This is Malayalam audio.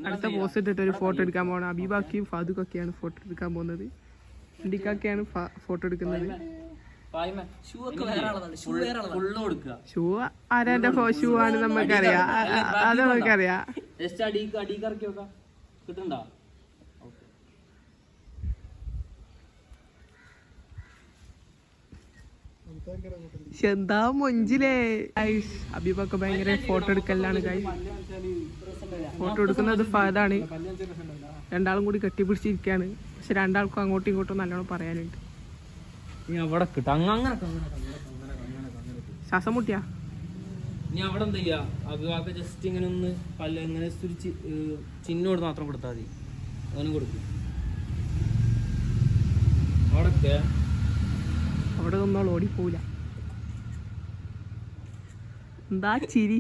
അടുത്ത പോസ്റ്റ് ഇട്ടിട്ട് ഒരു ഫോട്ടോ എടുക്കാൻ പോകണം. അബീബാക്കിയും ഫാദുക്കൊക്കെയാണ് ഫോട്ടോ എടുക്കാൻ പോകുന്നത്. ഇന്ത്യക്കൊക്കെയാണ് ഫോട്ടോ എടുക്കുന്നത്. ഷൂ ആരാന്റെ ഷൂ ആണ് നമുക്കറിയാം, അത് നമുക്കറിയാം. എന്താ മൊഞ്ചിലേ. അബീബൊക്കെ ഭയങ്കര ഫോട്ടോ എടുക്കലാണ്. ഫോട്ടോ എടുക്കുന്നത് ഫഹദാണ്. രണ്ടാളും കൂടി കെട്ടിപ്പിടിച്ചിരിക്കുകയാണ്. പക്ഷെ രണ്ടാൾക്കും അങ്ങോട്ടും ഇങ്ങോട്ടും നല്ലോണം പറയാനുണ്ട്. ശ്വാസം മുട്ടിയാ ഇനി അവിടെ എന്താ ചെയ്യാ, അബിവാക്ക് ജസ്റ്റ് ഇങ്ങനെ ഒന്ന് പല്ല ഇങ്ങനെ ചിന്നോട് മാത്രം കൊടുത്താൽ മതി. അവനും കൊടുക്കും. അവിടെ നിന്നോൾ ഓടിപ്പോവില്ല. എന്താ ചിരി.